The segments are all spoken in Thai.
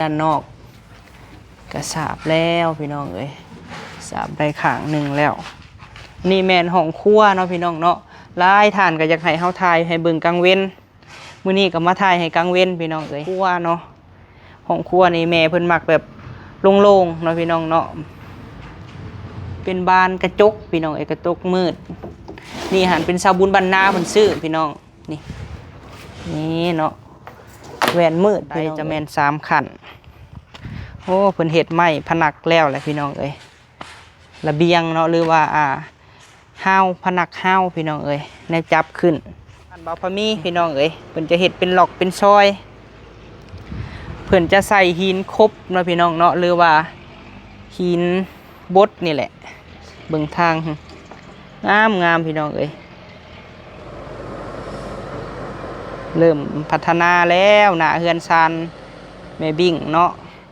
ด้านนอกกระสาบแล้วพี่น้องเอ้ยสาบได้ข้างหนึ่งแล้วนี่แมนห้องครัวเนาะพี่น้องเนาะลายฐานก็อยากให้เฮาทายให้เบิ่งกลางเว้นมื้อนี้ก็มาทายให้กลางเว้นพี่น้องเอ้ยครัวเนาะห้องครัวนี่แม่เพิ่นมักแบบโล่งๆเนาะพี่น้องเนาะเป็นบานกระจกพี่น้องเอ้ยกระจกมืดนี่หันเป็นซาบุนบรรณาเพิ่นซื้อพี่น้องนี่เนาะแหวนมืดพี่น้องจะแม่น3ขั้นโอ้เพิ่นเฮ็ดไม้ผนักแล้วแหละพี่น้องเอ้ยระเบียงเนาะหรือว่าห้าวผนักห้าวพี่น้องเอ้ยในจับขึ้นอันบ่พอมีพี่น้องเอ้ยเพิ่นจะเฮ็ดเป็นหลอกเป็นซอยเพิ่นจะใส่หินครบเนาะพี่น้องเนาะหรือว่าหินบดนี่แหละเบิ่งทางงามพี่น้องเอ้ยเริ่มพัฒนาแล้วหน้าเฮือนซานแม่บิ่งเนาะ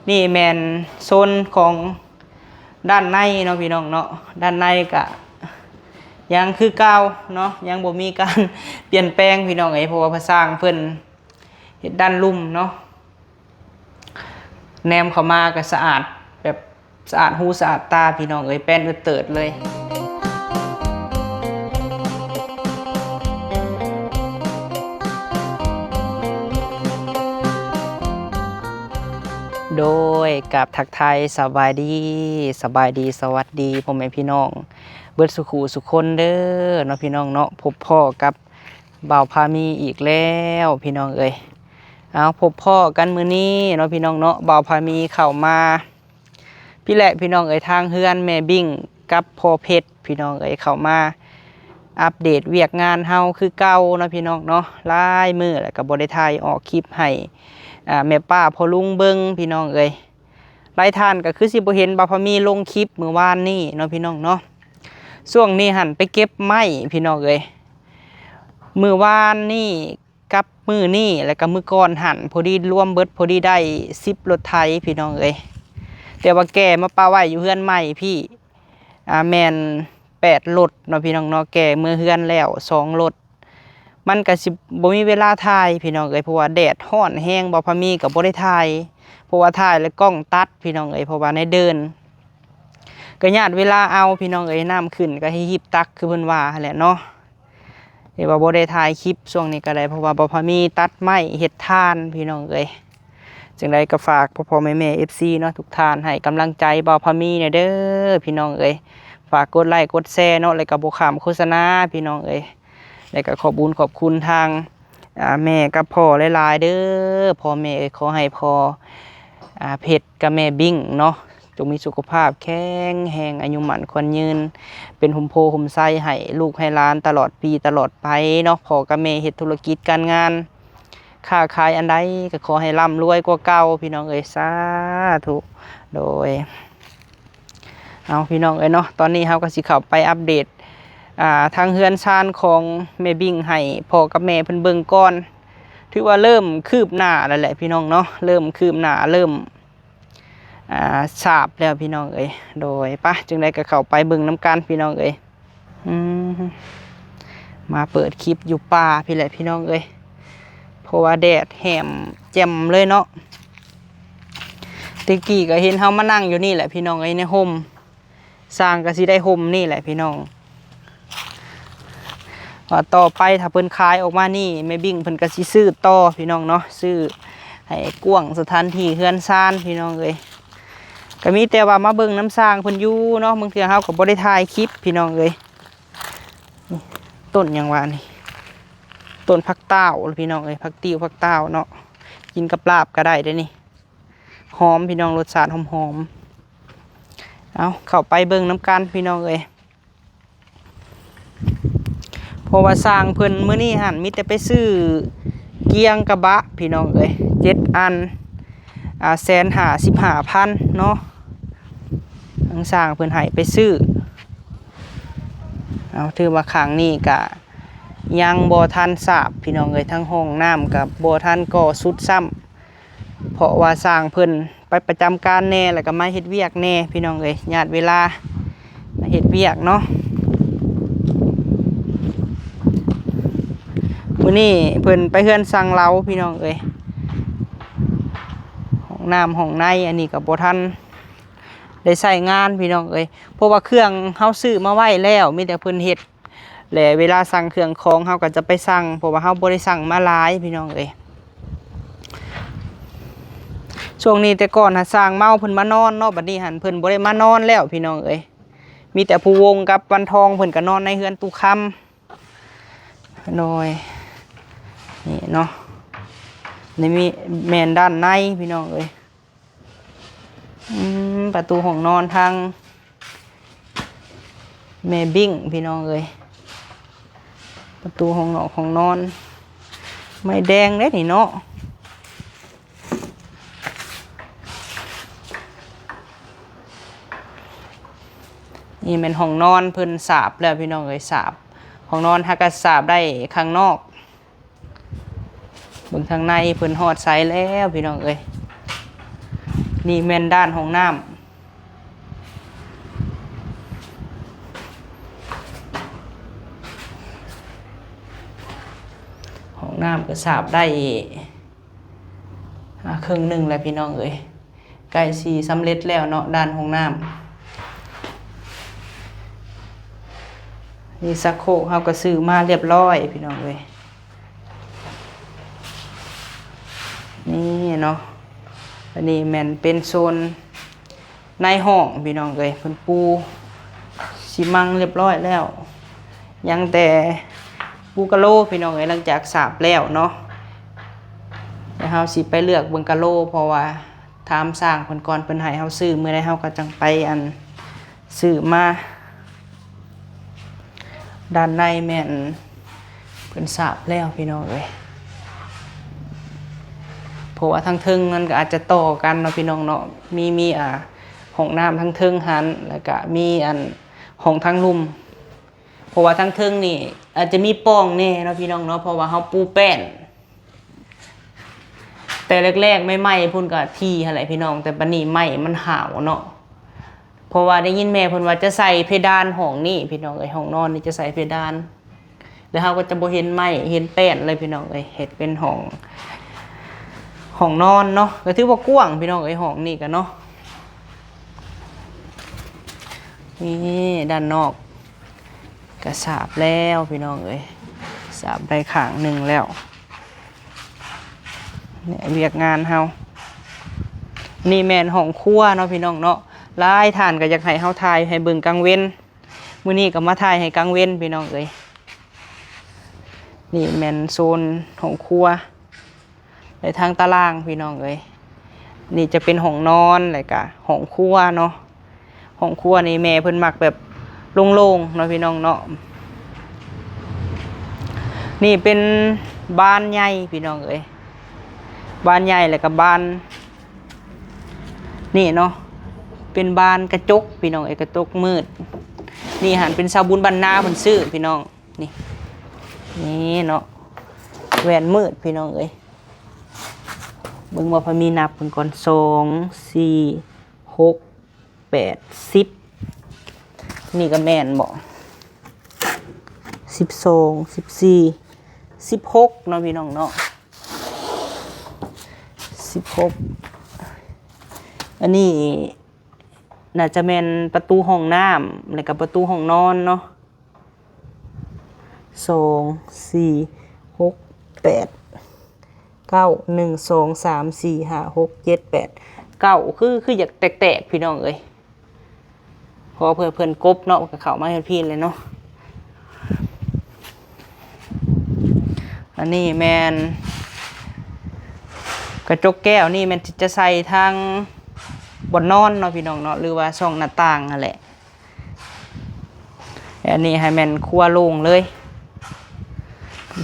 นี่แมนโซนของด้านในเนาะพี่น้องเนาะด้านในก็ยังคือเก่าเนาะยังบ่มีการเปลี่ยนแปลงพี่น้องเพราะว่าพระสร้างเพิ่นเฮ็ดด้านลุ่มเนาะแนมเข้ามาก็สะอาดแบบสะอาดหูสะอาดตาพี่น้องแป้นเติดเลยโดยกับทักทายสบายดีสวัสดีพ่อแม่พี่น้องเบิดสุขูสุคนเด้อเนาะพี่น้องเนาะพบพ่อกับบ่าวพามีอีกแล้วพี่น้องเอ้ยเอาพบพ่อกันมื้อนี้เนาะพี่น้องเนาะบ่าวพามีเข้ามาพี่แหละพี่น้องเอ้ยทางเฮือนแม่บิ่งกับพ่อเพชรพี่น้องเอ้ยเข้ามาอัปเดตเวียกงานเฮาคือเก่าเนาะพี่น้องเนาะลายมือแล้วก็บ่ได้ถ่ายออกคลิปให้แม่ป้าพอลุงเบิ้งพี่น้องเอ้ยไล่ทานก็คือสิบ่เห็นบ่พอมีลงคลิปมื้อวานนี้เนาะพี่น้องเนาะช่วงนี้หันไปเก็บไม้พี่น้องเอ้ยมื้อวานนี่กับมื้อนี้แล้วก็มื้อก่อนหันพอดีรวมเบิดพอดีได้10รถไถพี่น้องเอ้ยแต่ว่าแก่มาป้าไว้อยู่เฮือนใหม่พี่แม่น8รถเนาะพี่น้องเนาะแก่มื้อเฮือนแล้ว2รถมันก็สิบ่มีเวลาถ่ายพี่น้องเอ้ยเพราะว่าแดดร้อนแห้งบ่พอมีก็บ่ได้ถ่ายเพราะว่าถ่ายแล้วกล้องตัดพี่น้องเอ้ยเพราะว่าในเดินก็ญาติเวลาเอาพี่น้องเอ้ยน้ำขึ้นก็ให้หิบตักคือเพิ่นว่าแหละเนาะแต่ว่าบ่ได้ถ่ายคลิปช่วงนี้ก็ได้เพราะว่าบ่พอมีตัดไม้เฮ็ดทานพี่น้องเอ้ยจังไดก็ฝากพ่อๆแม่ๆ FC เนาะทุกท่านให้กำลังใจบ่พอมีเด้อพี่น้องเอ้ยฝากกดไลค์กดแชร์เนาะแล้วก็บ่ข้ามโฆษณาพี่น้องเอ้ยแล้วก็ขอบคุณทางแม่กับพ่อหลายๆเด้อพ่อแม่ขอให้พ่อเพชรกับแม่บิ่งเนาะจงมีสุขภาพแข็งแรงอายุมั่นขวัญยืนเป็นหุ่มโพหุ่มไส้ให้ลูกให้หลานตลอดปีตลอดไปเนาะพ่อกับแม่เฮ็ดธุรกิจการงานค้าขายอันใดก็ขอให้ร่ำรวยกว่าเก่าพี่น้องเอ้ยสาธุโดยเอาพี่น้องเอ้ยเนาะตอนนี้เฮาก็สิเข้าไปอัปเดตทางเฮือนชานของแม่บิ่งให้พ่อกับแม่เพิ่นเบิ่งก่อนถือว่าเริ่มคืบหน้าแล้วแหละพี่น้องเนาะเริ่มคืบหน้าเริ่มทราบแล้วพี่น้องเอ้ยโดยปะจึงได้ก็เข้าไปเบิ่งน้ำกันพี่น้องเอ้ยมาเปิดคลิปอยู่ป่าพี่แหละพี่น้องเอ้ยเพราะว่าแดดแหมแจ่มเลยเนาะตะกี้ก็เห็นเฮามานั่งอยู่นี่แหละพี่น้องเอ้ยในห่มสร้างก็สิได้ห่มนี่แหละพี่น้องต่อไปถ้าเพิ่นขายออกมานี่แม่บิ่งเพิ่นก็สิซื้อต่อพี่น้องเนาะซื้อให้กว้างสถานที่เฮือนซานพี่น้องเอ้ยก็มีแต่ว่ามาเบิ่งน้ำสร้างเพิ่นอยู่เนาะบางเทื่อเฮาก็บ่ได้ถ่ายคลิปพี่น้องเอ้ยต้นหยังว่านี่ต้นผักเต้าพี่น้องเอ้ยผักติ้วผักเต้าเนาะกินกับลาบก็ได้เด้นี่หอมพี่น้องรสชาติหอมๆเอาเข้าไปเบิ่งน้ำกันพี่น้องเอ้ยเพราะว่าสร้างเพิ่นมื้อนี้หั่นมีแต่ไปซื้อเกียงกระบะพี่น้องเอ้ย7อัน155,000เนาะทางสร้างเพิ่นให้ไปซื้อเอาถือว่าครั้งนี้ก็ยังบ่ทันทราบพี่น้องเอ้ยทั้งห้องน้ำกับบ่ทันก่อสุดซ้ำเพราะว่าสร้างเพิ่นไปประจำการแน่แล้วก็มาเฮ็ดเวียกแน่พี่น้องเอ้ยญาติเวลามาเฮ็ดเวียกเนาะมื้อนี้เพิ่นไปเฮือนสั่งเล้าพี่น้องเอ้ยห้อง น้ำห้องในอันนี้ก็บ่ทันได้ใช้งานพี่น้องเอ้ยเพราะว่าเครื่องเฮาซื้อมาไว้แล้วมีแต่เพิ่นเฮ็ดและเวลาสั่งเครื่องของเฮาก็จะไปสั่งเพราะว่าเฮาบ่ได้สั่งมาหลายพี่น้องเอ้ยช่วงนี้แต่ก่อนหาสร้างเมาเพิ่นมานอนเนาะบัดนี้หันเพิ่นบ่ได้มานอนแล้วพี่น้องเอ้ยมีแต่ผู้วงกับวันทองเพิ่นก็นอนในเฮือนตุคำโดยนี่เนาะนี่มีแม่นด้านในพี่น้องเอ้ยประตูห้องนอนทางแม่บิ้งพี่น้องเอ้ยประตูห้องนอนไม่แดงเด้นี่เนาะนี่เป็นห้องนอนเพิ่นสาบแล้วพี่น้องเอ้ยสาบห้องนอนฮักก็สาบได้ข้างนอกเบิ่งทางในเพิ่นฮอดไซแล้วพี่น้องเอ้ยนี่แม่นด้านห้องน้ำห้องน้ำก็สาบได้ครึ่งหนึ่งแล้วพี่น้องเอ้ยใกล้สีสำเร็จแล้วเนาะด้านห้องน้ำนี่ชักโครกเฮาก็ซื้อมาเรียบร้อยพี่น้องเอ้ยนี่เนาะอันนี้แม่นเป็นโซนในห้องพี่น้องเอ้ยเพิ่นปูสิมังเรียบร้อยแล้วยังแต่ปูกะโลพี่น้องเอ้ยหลังจากสาบแล้วเนาะเดี๋ยวเฮาสิไปเลือกเบิ่งกะโลเพราะว่าถามสร้างเพิ่นก่อนเพิ่นให้เฮาซื้อมื้อใดเฮาก็จังไปอันซื้อมาด้านในแม่นเพิ่นสาบแล้วพี่น้องเอ้ยเพราะว่าทั้งเทิงมันก็อาจจะต่อกันเนาะพี่น้องเนาะมีห้องน้ำทั้งเทิงหันแล้วก็มีห้องทั้งลุ่มเพราะว่าทั้งเทิงนี่อาจจะมีป้องแน่เนาะพี่น้องเนาะเพราะว่าเฮาปูแป้นแต่แรกๆไม่ไหม้พุ่นก็ที่อะไรพี่น้องแต่บัดนี้ไหม้มันหาวเนาะเพราะว่าได้ยินแม่เพิ่นว่าจะใส่เพดานห้องนี่พี่น้องเอ้ยห้องนอนนี่จะใส่เพดานแล้วเฮาก็จะบ่เห็นไหม้เห็นแป้นเลยพี่น้องเอ้ยเฮ็ดเป็นห้องนอนเนาะก็ถือว่ากว้างพี่น้องเอ้ยห้องนี่กันเนาะนี่ด้านนอกก็สาบแล้วพี่น้องเอ้ยสาบได้ข้างหนึ่งแล้วเนี่ยเรียกงานเฮานี่แม่นห้องครัวเนาะพี่น้องเนาะหลายท่านก็อยากให้เฮาถ่ายให้เบิ่งกลางเว้นมื้อนี้ก็มาถ่ายให้กลางเว้นพี่น้องเอ้ยนี่แม่นโซนห้องครัวในทางตารางพี่น้องเอ้ยนี่จะเป็นห้องนอนแล้วก็ห้องครัวเนาะห้องครัวนี่แม่เพิ่นมักแบบโล่งๆเนาะพี่น้องเนาะนี่เป็นบ้านใหญ่พี่น้องเอ้ยบ้านใหญ่แล้วก็บ้านนี่เนาะเป็นบ้านกระจกพี่น้องเอ้ยกระจกมืดนี่หันเป็นชาวบุญบรรณาเพิ่นซื้อพี่น้องนี่เนาะแหวนมืดพี่น้องเอ้ยเบิ่งว่าพอมีนับเพิ่นก่อน2 4 6 8 10นี่ก็แม่นบ่12 14 16เนาะพี่น้องเนาะ16อันนี้น่าจะแม่นประตูห้องน้ำแล้วก็ประตูห้องนอนเนาะ2 4 6 8 9 1 2 3 4 5 6 7 8 9คืออยากแตกๆพี่น้องเอ้ยพอเพิ่นกบเนาะก็เข้ามาให้พี่เลยเนาะอันนี้แม่นกระจกแก้วนี่มันจะใส่ทางบนนอนเนาะพี่น้องเนาะหรือว่าช่องหน้าต่างนั่นแหละอันนี้ให้แม่นครัวโล่งเลย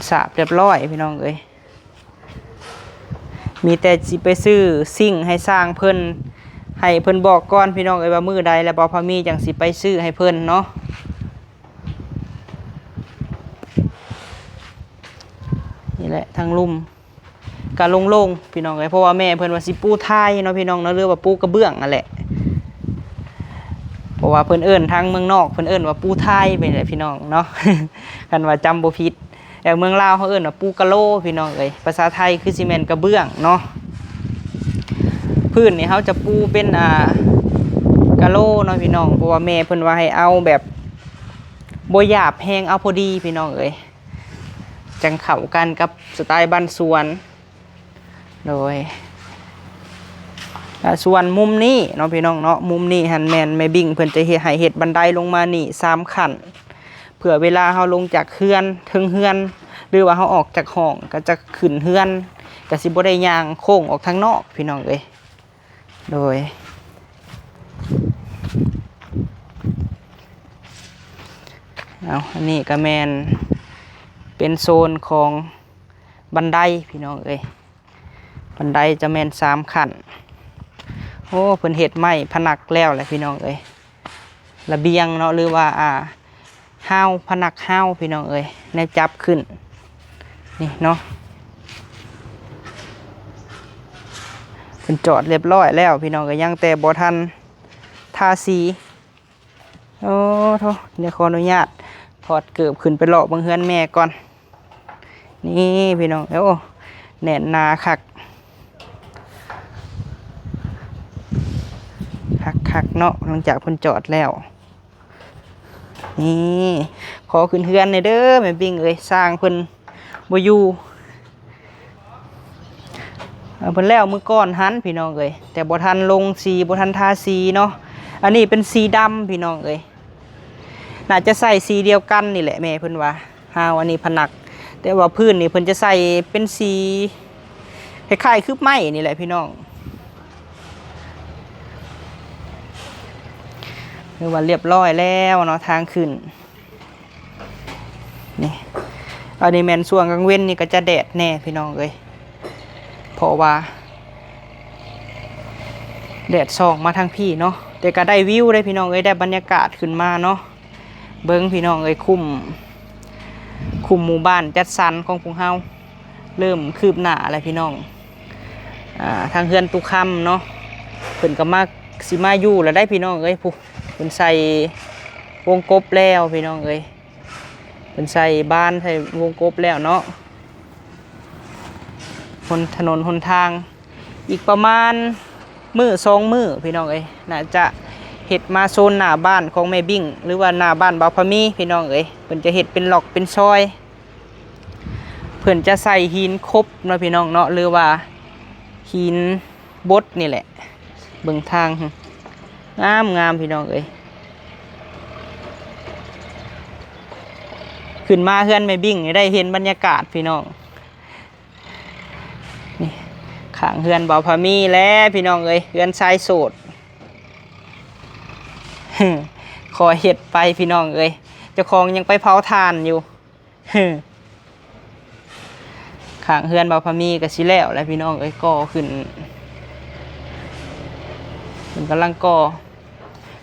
สาบเรียบร้อยพี่น้องเอ้ยมีแต่สิไปซื้อซิ่งให้สร้างเพิ่นให้เพิ่นบอกก่อนพี่น้องเอ้ยว่ามื้อใดแล้วบ่พอมีจังสิไปซื้อให้เพิ่นเนาะนี่แหละทางลุ่มกะโล่งๆพี่น้องเอ้ยเพราะว่าแม่เพิ่นว่าสิปูไทยเนาะพี่น้องเนาะหรือว่าปูกระเบื้องนั่นแหละเพราะว่าเพิ่นเอิ้นทางเมืองนอกเพิ่นเอิ้นว่าปูไทยไปแหละพี่น้องเนาะ กันว่าจำบ่ผิดแต่เมืองลาวเขาเอิ้นว่าปูกะโลพี่น้องเอ้ยภาษาไทยคือสิแม่นกระเบื้องเนาะ พื้นนี่เขาจะปูเป็นกะโหลเนาะพี่น้องเพราะว่าแม่เพิ่นว่าให้เอาแบบบ่หยาบแห้งเอาพอดีพี่น้องเอ้ยจังเข้ากันกับสไตล์บ้านสวนโดยส่วนมุมนี้เนาะพี่น้องเนาะมุมนี้หันแมนแม่บิ่งเพิ่นจะเฮ็ดให้เฮ็ดบันไดลงมานี่3ขั้นเผื่อเวลาเฮาลงจากเฮือนถึงเฮือนหรือว่าเฮาออกจากห้องก็จะขึ้นเฮือนก็สิบ่ได้ย่างโค้งออกทางนอกพี่น้องเอ้ยโดยเอาอันนี้ก็แมนเป็นโซนของบันไดพี่น้องเอ้ยบันไดจะแมน3ขั้นโอ้เพิ่นเฮ็ดไม้ผนักแล้วแหละพี่น้องเอ้ยระเบียงเนาะหรือว่าห้าวผนักห้าวพี่น้องเอ้ยแนวจับขึ้นนี่เนาะเพิ่นจอดเรียบร้อยแล้วพี่น้องก็ยังแต่บ่ทันทาสีโอ้โธ่เดี๋ยวขออนุญาตถอดเกือบขึ้นไปเลาะบังเฮือนแม่ก่อนนี่พี่น้องโอ้แน่นหนาคักคักเนาะหลังจากเพิ่นจอดแล้วนี่ขอขึ้นเฮือนในเด้อแม่บิ่งเอ้ยสร้างเพิ่นบ่อยู่เพิ่นแล้วมื้อก่อนหันพี่น้องเอ้ยแต่บ่ทันลงสีบ่ทันทาสีเนาะอันนี้เป็นสีดำพี่น้องเอ้ยน่าจะใส่สีเดียวกันนี่แหละแม่เพิ่นว่าฮาวอันนี้ผนักแต่ว่าพื้นนี่เพิ่นจะใส่เป็นสีคล้ายๆคือไม้นี่แหละพี่น้องเรียกว่าเรียบร้อยแล้วเนาะทางขึ้นนี่อันนี้แมนช่วงกลางเว้นนี่ก็จะแดดแน่พี่น้องเอ้ยเพราะว่าแดดส่องมาทางพี่เนาะแต่ก็ได้วิวได้พี่น้องเอ้ยได้บรรยากาศขึ้นมาเนาะเบิ้งพี่น้องเอ้ยคุมหมู่บ้านจัดสรรของพวกเฮาเริ่มคืบหน้าอะไรพี่น้องทางเฮือนตุคำเนาะเพิ่นก็มาสิมาอยู่แล้วได้พี่น้องเอ้ยผู้เพิ่นใส่วงกบแล้วพี่น้องเอ้ยเพิ่นใส่บ้านใส่วงกบแล้วเนาะถนนหนทางอีกประมาณมื้อ2มื้อพี่น้องเอ้ยน่าจะเฮ็ดมาโซนหน้าบ้านของแม่บิ่งหรือว่าหน้าบ้านบ่าวพะมีพี่น้องเอ้ยเพิ่นจะเฮ็ดเป็นหลอกเป็นซอยเพิ่นจะใส่หินคบเนาะพี่น้องเนาะหรือว่าหินบดนี่แหละเบิ่งทางงามพี่น้องเอ้ยขึ้นมาเฮือนแม่บิ่งได้เห็นบรรยากาศพี่น้องนี่ข้างเฮือนบ่าวพะมีแล้วพี่น้องเอ้ยเฮือนชายโสดขอเห็ดไปพี่น้องเอ้ยเจ้าของยังไปเผาถ่านอยู่ข้างเฮือนบ่าวพะมีก็สิแล้วแล้วพี่น้องเอ้ยก่อขึ้นกำลังก่อ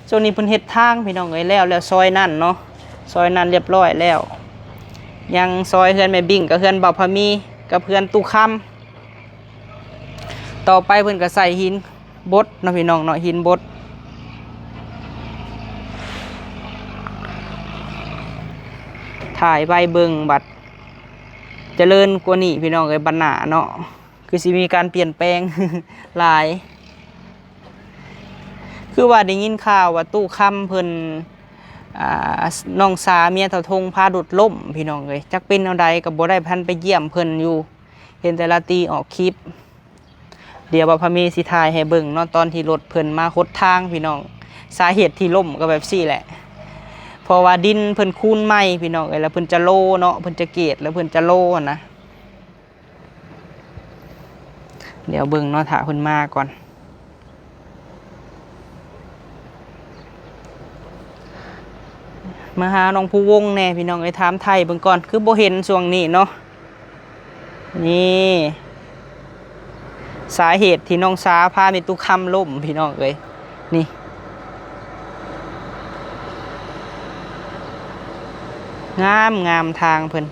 ช่วงนี้เพิ่นเฮ็ดทางพี่น้องเอ้ยแล้วซอยนั่นเนาะซอยนั่นเรียบร้อยแล้วยังซอยเฮือนแม่บิ่งกับเฮือนบ่าวพะมีกับเฮือนตุคำต่อไปเพิ่นก็ใส่หินบดเนาะพี่น้องเนาะหินบดถ่ายใบเบิ่งบัดเจริญกว่านี้พี่น้องเอ้ยบัดหน้าเนาะคือสิมีการเปลี่ยนแปลง หลายคือว่าได้ยินข่าวว่าตู้ค่ำเพิ่นน้องสาเมียเฒ่าทงพาดุดล่มพี่น้องเอ้ยจักเป็นเอาใดก็บ่ได้พันไปเยี่ยมเพิ่นอยู่เห็นแต่ละตีออกคลิปเดี๋ยวบ่พะมีสิถ่ายให้เบิ่งเนาะตอนที่รถเพิ่นมาคดทางพี่น้องสาเหตุที่ล่มก็แบบซี่แหละเพราะว่าดินเพิ่นคูนใหม่พี่น้องเอ้ยแล้วเพิ่นจะโลเนาะเพิ่นจะเกตแล้วเพิ่นจะโลนะเดี๋ยวเบิ่งเนาะถ้าเพิ่นมาก่อนมาหาน้องผู้วงแน่พี่น้องไอ้ถามไทยเบิ่งก่อนคือบ่เห็นช่วงนี้เนาะนี่สาเหตุที่น้องสาพาเมตุคำล่มพี่น้องเอ้ยนี่งามทางเพิ่น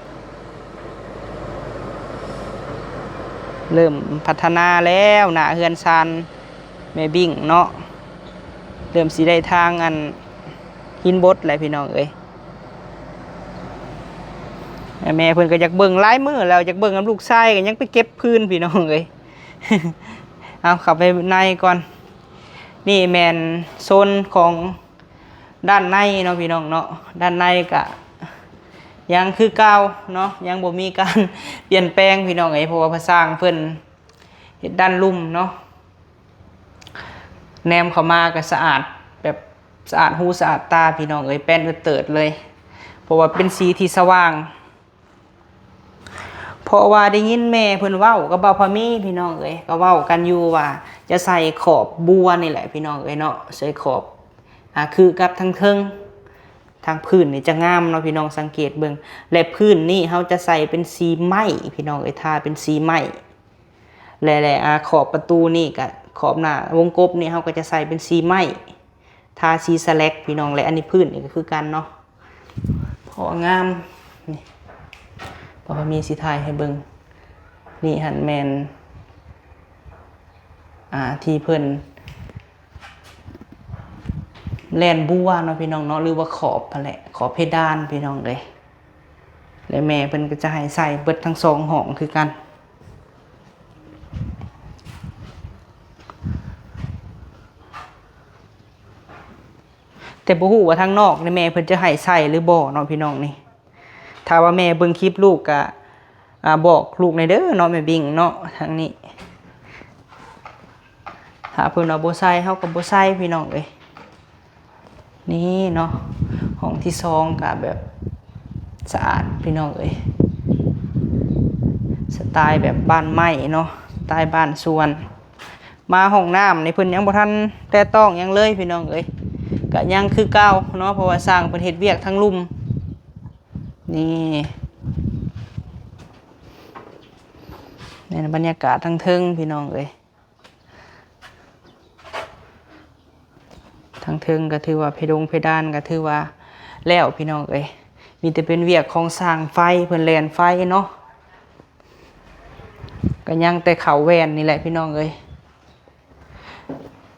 เริ่มพัฒนาแล้วหน้าเฮือนซานแม่บิ่งเนาะเริ่มสิได้ทางอันหินบดแหละพี่น้องเอ้ยแม่เพิ่นก็อยากเบิ่งหลายมื้อแล้วอยากเบิ่งกับลูกชายก็ยังไปเก็บพื้นพี่น้องเอ้ย เอาเข้าไปในก่อนนี่แมนโซนของด้านในเนาะพี่น้องเนาะด้านในก็ยังคือเก่าเนาะยังบ่มีการเปลี่ยนแปลงพี่น้องเพราะว่าพระสร้างเพิ่นเฮ็ดด้านลุ่มเนาะแนมเข้ามาก็สะอาดแบบสะอาดหูสะอาดตาพี่น้องแป้นเติดเลยเพราะว่าเป็นสีที่สว่างเพราะว่าได้ยินแม่เพิ่นเว้ากับบ่าวพามีพี่น้องก็เว้ากันอยู่ว่าจะใส่ขอบบัวนี่แหละพี่น้องเนาะใส่ขอบคือกับทางเทิงทางพื้นนี่จะงามเนาะพี่น้องสังเกตเบิ่งและพื้นนี่เฮาจะใส่เป็นสีไม้พี่น้องทาเป็นสีไม้และขอบประตูนี่ก็ขอบหน้าวงกบนี่เฮาก็จะใส่เป็นสีไม้ทาสีสแลกพี่น้องและอันนี้พื้นนี่ก็คือกันเนาะพองามนี่พอมีสีไทยให้เบิ่งนี่หันแมนที่เพิ่นแลนบัวเนาะพี่น้องเนาะหรือว่าขอบนั่นแหละขอบเพดานพี่น้องและแม่เพิ่นก็จะให้ใส่เบิดทั้ง2ห้องคือกันแต่บ่ฮู้ว่าทางนอกนี่แม่เพิ่นจะให้ใส่หรือบ่เนาะพี่น้องนี่ถ้าว่าแม่เบิ่งคลิปลูกก็บอกลูกในเด้อเนาะแม่บิ่งเนาะทางนี้ถ้าเพิ่นเอาบ่ใส่เฮาก็บ่ใส่พี่น้องนี่เนาะห้องที่2ก็แบบสะอาดพี่น้องสไตล์แบบบ้านไม้เนาะสไตล์บ้านสวนมาห้องน้ำนี่เพิ่นยังบ่ทันแต่ต้องยังเลยพี่น้องก็ยังคือเก่าเนาะเพราะว่าสร้างเพิ่นเฮ็ดเวียกทั้งลุ่มนี่ในบรรยากาศทั้งเทิงพี่น้องทั้งเทิงก็ถือว่าเพดานก็ถือว่าแล้วพี่น้องมีแต่เป็นเวียกของสร้างไฟเพิ่นแลนไฟเนาะก็ยังแต่เขาแวนนี่แหละพี่น้อง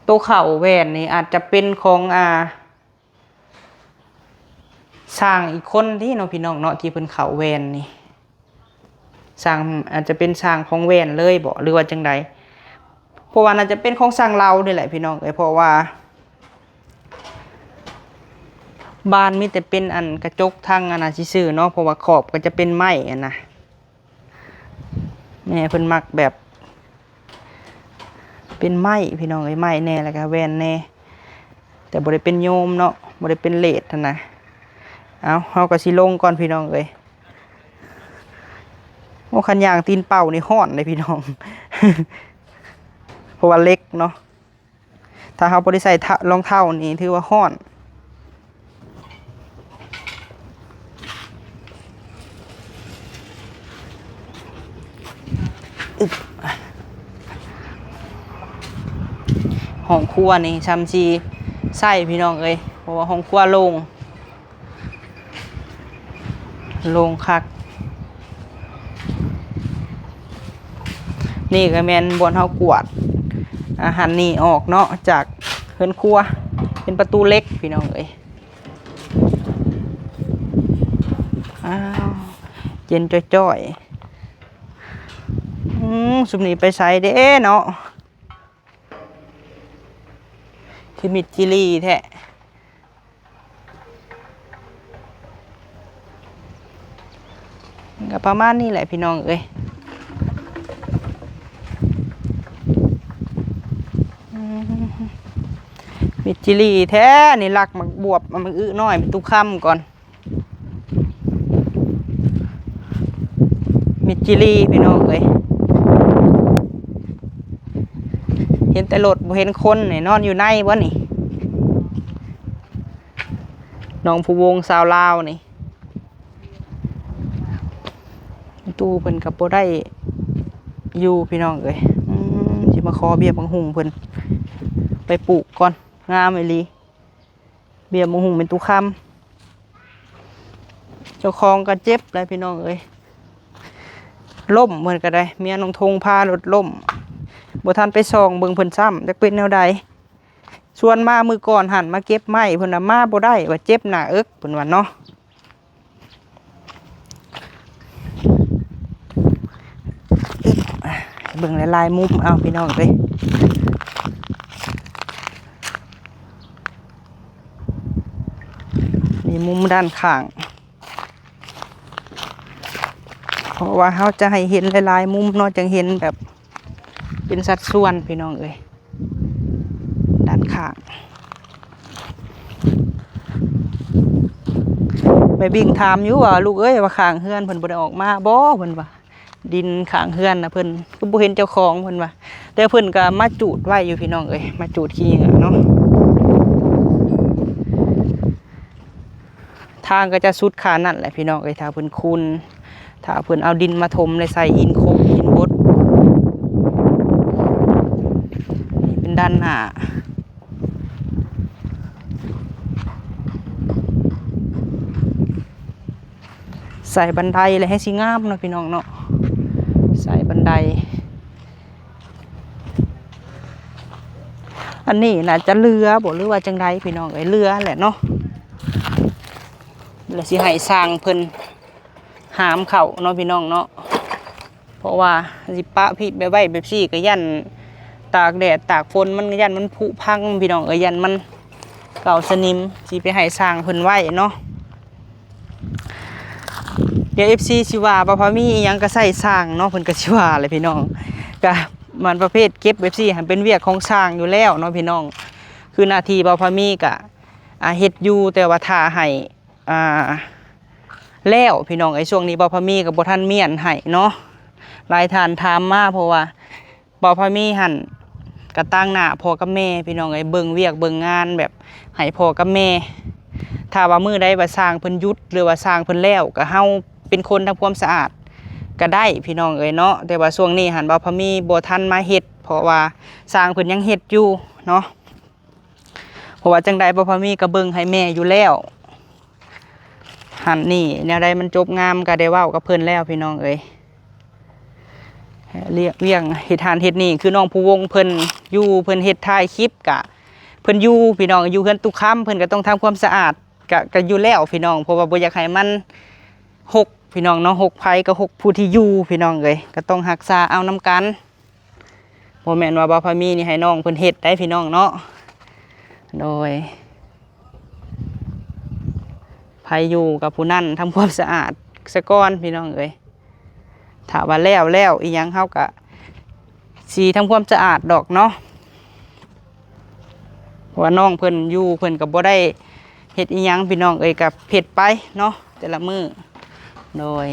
ตัวเข่าแวนนี่อาจจะเป็นของสร้างอีกคนที่เนาะพี่น้องเนาะที่เพิ่นเข่าแวนนี่สร้างอาจจะเป็นสร้างของแวนเลยบ่หรือว่าจังใดเพราะว่าน่าจะเป็นของสร้างเรานี่แหละพี่น้องเพราะว่าบ้านมีแต่เป็นอันกระจกทั้งซื่อเนาะเพราะว่าขอบก็จะเป็นไม้นะแม่เพิ่นมักแบบเป็นไม้พี่น้องไม้แน่แล้วก็แวนแน่แต่บ่ได้เป็นโยมเนาะบ่ได้เป็นเลดนะเอาเฮาก็สิลงก่อนพี่น้องโอ้คันย่างตีนเป่านี่ฮ้อนเลยพี่น้อง เพราะว่าเล็กเนาะถ้าเฮาบ่ได้ใส่รองเท้านี่ถือว่าฮ้อนห้องครัวนี่ซ้ำซีใส่พี่น้องเพราะว่าห้องครัวโล่งคักนี่ก็แม่นบนเฮากวาดอาหารนี่ออกเนาะจากเฮือนครัวเป็นประตูเล็กพี่น้องอ้าวเย็นจ้อยสุมนี้ไปใส่เด้เนาะคือมิดจิลีแท้ก็ประมาณนี้แหละพี่น้องมิดจิลีแท้นี่รักมักบวบมันอื้อน้อยเป็นตุ้ค่ำก่อนมิดจิลีพี่น้องเห็นแต่รถบ่เห็นคนนี่นอนอยู่ในบ่นี่น้องผู้วงสาวลาวนี่ตู้เพิ่นกับบ่ได้อยู่พี่น้องสิมาขอเบี้ยบังหุงเพิ่นไปปลูกก่อนงามอีหลีเบี้ยบังหุงเป็นตู้ค่ำเจ้าของก็เจ็บเลยพี่น้องล่มเพิ่นก็ได้เมียน้องธงพารถล่มบ่ทันไปส่องเบิ่งเพิ่นซ้ำจักเป็นแนวใดชวนมามือก่อนหันมาเก็บไม้เพิ่นมาบ่ได้ว่าเจ็บหน้าเอิกเพิ่นว่าเนาะเบิ่งหลายๆมุมเอาพี่น้อง มีมุมด้านข้างเพราะว่าเขาจะให้เห็นหลายๆมุมเนาะจังเห็นแบบเป็นสัดส่วนพี่น้องเอ้ยด้านข้างแม่บิ่งถามอยู่ว่าลูกเอ้ยว่าข้างเฮือนเพิ่นบ่ได้ออกมาบ่เพิ่นว่าดินข้างเฮือนน่ะเพิ่นก็บ่เห็นเจ้าของเพิ่นว่าแต่เพิ่นก็มาจูดไว้อยู่พี่น้องเอ้ยมาจูดขี้เหงื่อเนาะทางก็จะสุดขานั่นแหละพี่น้องเอ้ยถ้าเพิ่นคูนถ้าเพิ่นเอาดินมาถมเลยใส่หินโคกหินบดนี่เป็นด้านหน้าใส่บันไดเลยให้สิงามเนาะพี่น้องเนาะใส่บันไดอันนี้น่าจะเรือบ่หรือว่าจังไดพี่น้องเอ้ยเรือแหละเนาะแล้วสิให้สร้างเพิ่นหามเข้าเนาะพี่น้องเนาะเพราะว่าสิปะพี่ไปไว้แบบซี่ก็ยันตากแดดตากฝนมันก็ยันมันผุพังพี่น้องเอ้ยยันมันเก่าสนิมสิไปให้สร้างเพิ่นไว้เนาะเดี๋ยว FC สิว่าบ่พอมีอีหยังก็ใส่สร้างเนาะเพิ่นก็สิว่าเลยพี่น้องก็มันประเภทเก็บแบบซี่ให้เป็นเวียกของสร้างอยู่แล้วเนาะพี่น้องคือหน้าที่บ่พอมีก็เฮ็ดอยู่แต่ว่าถ้าให้แล้วพี่น้องไอ้ช่วงนี้บ่พอมีกับบ่ทันเมียนให้เนาะหลายท่านถามมาเพราะว่าบ่พอมีหั่นกระตั้งหน้าพ่อกับแม่พี่น้องไอ้เบิ่งเวียกเบิ่งงานแบบให้พ่อกับแม่ถ้าว่ามื้อใดว่าสร้างเพิ่นหยุดหรือว่าสร้างเพิ่นแล้วก็เฮาเป็นคนทำความสะอาดก็ได้พี่น้องเอ้ยเนาะแต่ว่าช่วงนี้หั่นบ่พอมีบ่ทันมาเฮ็ดเพราะว่าสร้างเพิ่นยังเฮ็ดอยู่เนาะเพราะว่าจังใดบ่พอมีก็เบิ่งให้แม่อยู่แล้วหันนี่แนวใดมันจบงามก็ได้เว้ากับเพิ่นแล้วพี่น้องเอ้ยเรียงเฮ็ดทานเฮ็ดนี่คือน้องผู้วงเพิ่นอยู่เพิ่นเฮ็ดถ่ายคลิปกะเพิ่นอยู่พี่น้องอยู่เฮือนตุกค้ำเพิ่นก็ต้องทำความสะอาดก็อยู่แล้วพี่น้องเพราะว่าบ่อยากให้มันหกพี่น้องเนาะหกภัยก็หกผู้ที่อยู่พี่น้องเอ้ยก็ต้องรักษาเอานำกันบ่แม่นว่าบ่พอมีนี่ให้น้องเพิ่นเฮ็ดได้พี่น้องเนาะโดยภัยอยู่กับผู้นั่นทำความสะอาดสะก้อนพี่น้องเอ้ยถ้าว่าแล้วอีหยังเขาก็สีทำความสะอาดดอกเนาะว่าน้องเพิ่นอยู่เพิ่นกับบ่ได้เฮ็ดอีหยังพี่น้องเอ้ยกับเผ็ดไปเนาะแต่ละมื้อโดย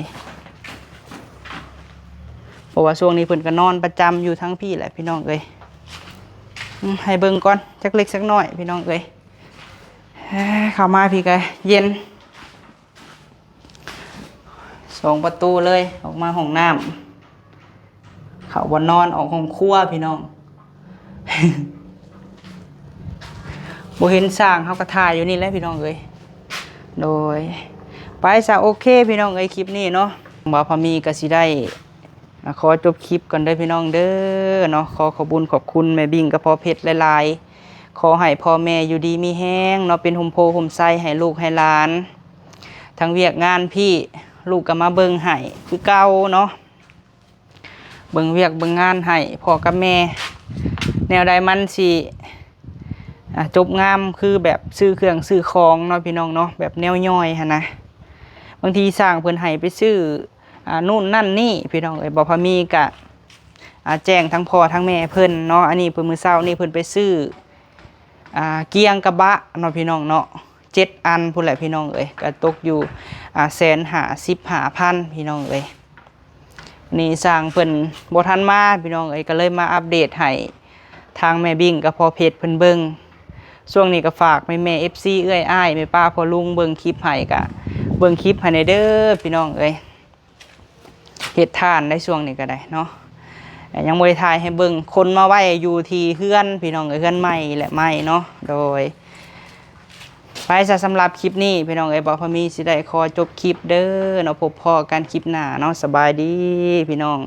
เพราะว่าช่วงนี้เพิ่นก็นอนประจำอยู่ทั้งพี่แหละพี่น้องเอ้ยให้เบิ่งก่อนจักเล็กสักน้อยพี่น้องเอ้ยเข้ามาพี่ก็เย็น2 ประตูเลยออกมาห้องน้ำเขาวันนอนออกห้องครัวพี่น้อง บ่เห็นสร้างเขาก็ถ่ายอยู่นี่แหละพี่น้องเอ้ยโดยไปซะโอเคพี่น้องเอ้ยคลิปนี้เนาะบ่พอมีก็สิได้ขอจบคลิปก่อนเด้อพี่น้องเด้อเนาะขอขอบคุญขอบคุณแม่บิ่งกับพ่อเพชรหลายๆขอให้พ่อแม่อยู่ดีมีแห้งเนาะเป็นห่มโพห่มไส้ให้ลูกให้หลานทั้งเวียกงานพี่ลูกก็มาเบิ่งให้คือเก่าเนาะเบิ่งเวียกเบิ่งงานให้พ่อกับแม่แนวใดมันสิจบงามคือแบบซื้อเครื่องซื้อของเนาะพี่น้องเนาะแบบแนวย่อยหั่นนะบางทีสร้างเพิ่นให้ไปซื้อนู่นนั่นนี่พี่น้องเอ้ยบ่พอมีก็แจ้งทั้งพ่อทั้งแม่เพิ่นเนาะอันนี้เพิ่นมื้อเช้านี่เพิ่นไปซื้อเกียงกระบะเนาะพี่น้องเนาะ7 อันพุ่นแหละพี่น้องเอ้ยก็ตกอยู่155,000พี่น้องเอ้ยนี่สร้างเพิ่นบ่ทันมาพี่น้องเอ้ยก็เลยมาอัปเดตให้ทางแม่บิ่งกับพ่อเพชรเพิ่นเบิ่งช่วงนี้ก็ฝากแม่ FC เอื้อยอ้ายแม่ป้าพ่อลุงเบิ่งคลิปให้ก็เบิ่งคลิปให้เด้อพี่น้องเอ้ยเฮ็ดทานได้ช่วงนี้ก็ได้เนาะยังบ่ได้ถ่ายให้เบิ่งคนมาไว้อยู่ที่เฮือนพี่น้องเอ้ยเฮือนใหม่และใหม่เนาะโดยไปซะสำหรับคลิปนี้พี่น้องเอ้ยบ่พอมีสิได้ขอจบคลิปเด้อเนาะพบพอกันคลิปหน้าเนาะสบายดีพี่น้อง